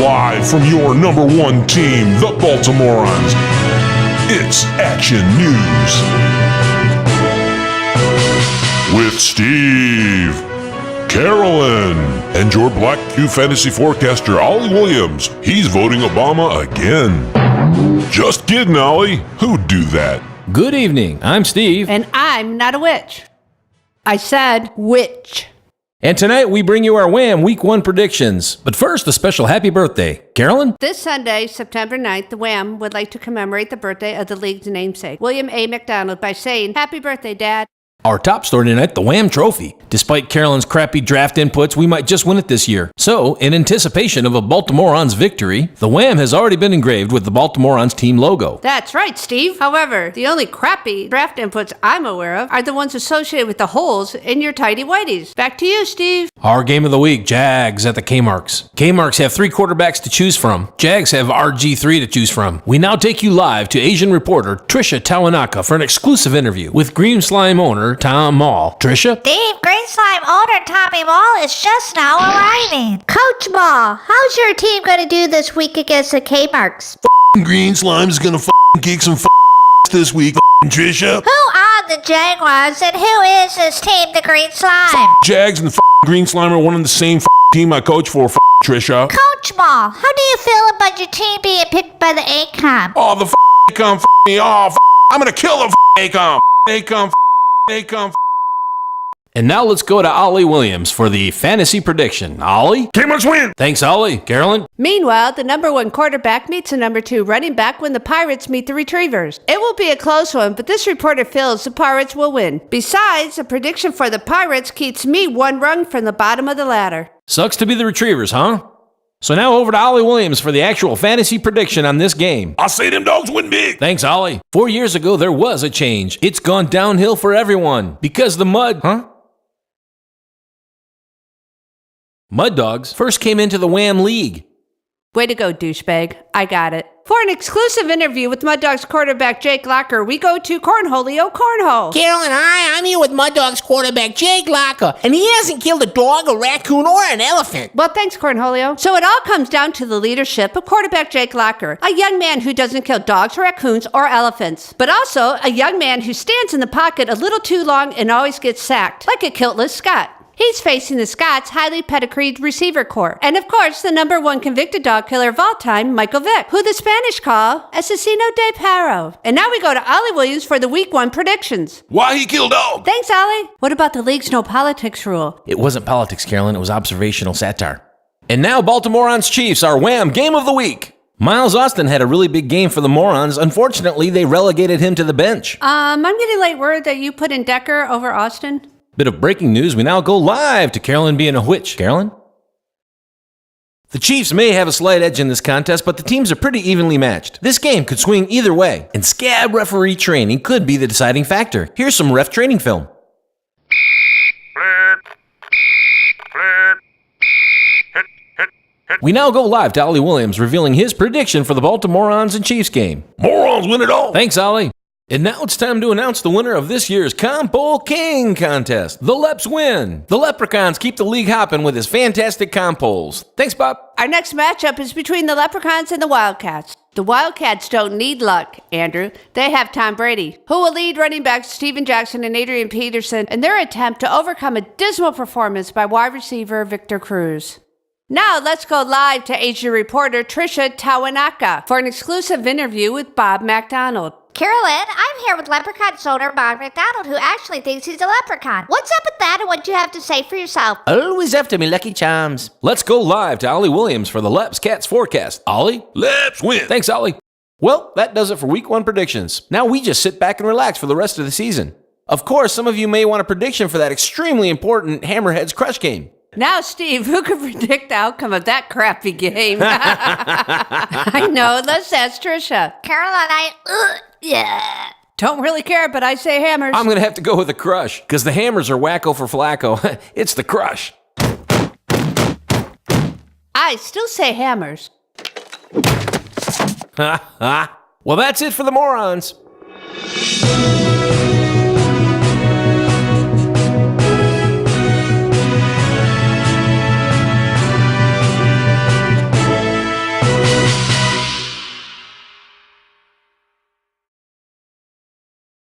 Live from your number one team, the Baltimoreans, it's Action News. With Steve, Carolyn, and your Black Q Fantasy forecaster, Ollie Williams. He's voting Obama again. Just kidding, Ollie. Who'd do that? Good evening. I'm Steve. And I'm not a witch. I said witch. And tonight we bring you our WAM Week 1 predictions. But first, a special happy birthday. Carolyn? This Sunday, September 9th, the WAM would like to commemorate the birthday of the league's namesake, William A. McDonald, by saying, "Happy birthday, Dad." Our top story tonight, the WAM Trophy. Despite Carolyn's crappy draft inputs, we might just win it this year. So, in anticipation of a Baltimoreans victory, the WAM has already been engraved with the Baltimoreans team logo. That's right, Steve. However, the only crappy draft inputs I'm aware of are the ones associated with the holes in your tidy whities. Back to you, Steve. Our game of the week, Jags at the K-Marks. K-Marks have 3 quarterbacks to choose from. Jags have RG3 to choose from. We now take you live to Asian reporter Trisha Tawanaka for an exclusive interview with Green Slime owner Tom Mall. Trisha? Steve, Green Slime owner Tommy Mall is just now arriving. Coach Mall, how's your team going to do this week against the K-Marks? Green Slime's gonna kick some this week, Trisha. Who are the Jaguars and who is this team, the Green Slime? Jags and the Green Slime are one and the same team I coach for, Trisha. Coach Mall, how do you feel about your team being picked by the ACOM? Oh, the ACOM me off. I'm gonna kill the ACOM. ACOM. And now let's go to Ollie Williams for the fantasy prediction. Ollie? K-Marks win. Thanks, Ollie. Carolyn? Meanwhile, the number 1 quarterback meets the number 2 running back when the Pirates meet the Retrievers. It will be a close one, but this reporter feels the Pirates will win. Besides, a prediction for the Pirates keeps me 1 rung from the bottom of the ladder. Sucks to be the Retrievers, huh? So now over to Ollie Williams for the actual fantasy prediction on this game. I say them dogs win big. Thanks, Ollie. 4 years ago, there was a change. It's gone downhill for everyone. Because the Mud Dogs first came into the WAM League. Way to go, douchebag. I got it. For an exclusive interview with Mud Dogs quarterback Jake Locker, we go to Cornholio Cornhole. Carolyn, hi, I'm here with Mud Dogs quarterback Jake Locker, and he hasn't killed a dog, a raccoon, or an elephant. Well, thanks, Cornholio. So it all comes down to the leadership of quarterback Jake Locker, a young man who doesn't kill dogs, raccoons, or elephants, but also a young man who stands in the pocket a little too long and always gets sacked, like a kiltless Scot. He's facing the Scots' highly pedigreed receiver corps. And of course, the number 1 convicted dog killer of all time, Michael Vick, who the Spanish call Asesino de Perro. And now we go to Ollie Williams for the Week 1 predictions. Why he killed dog? Thanks, Ollie. What about the league's no politics rule? It wasn't politics, Carolyn. It was observational satire. And now Baltimoreans Chiefs, our WAM Game of the Week. Miles Austin had a really big game for the Morons. Unfortunately, they relegated him to the bench. I'm getting late word that you put in Decker over Austin. Bit of breaking news, we now go live to Carolyn being a witch. Carolyn? The Chiefs may have a slight edge in this contest, but the teams are pretty evenly matched. This game could swing either way, and scab referee training could be the deciding factor. Here's some ref training film. We now go live to Ollie Williams revealing his prediction for the Baltimoreans and Chiefs game. Morons win it all. Thanks, Ollie. And now it's time to announce the winner of this year's Compole King contest. The Leps win. The Leprechauns keep the league hopping with his fantastic compoles. Thanks, Bob. Our next matchup is between the Leprechauns and the Wildcats. The Wildcats don't need luck, Andrew. They have Tom Brady, who will lead running backs Steven Jackson and Adrian Peterson in their attempt to overcome a dismal performance by wide receiver Victor Cruz. Now let's go live to Asia reporter Trisha Tawanaka for an exclusive interview with Bob McDonald. Carolyn, I'm here with Leprechaun's owner Bob McDonald, who actually thinks he's a leprechaun. What's up with that and what do you have to say for yourself? Always after me, Lucky Charms. Let's go live to Ollie Williams for the Leps Cats forecast. Ollie? Leps win. Thanks, Ollie. Well, that does it for Week 1 predictions. Now we just sit back and relax for the rest of the season. Of course, some of you may want a prediction for that extremely important Hammerheads Crush game. Now, Steve, who could predict the outcome of that crappy game? I know, let's ask Trisha. Carolyn, yeah. Don't really care, but I say Hammers. I'm going to have to go with the Crush, because the Hammers are wacko for Flacco. It's the Crush. I still say Hammers. Well, that's it for the Morons.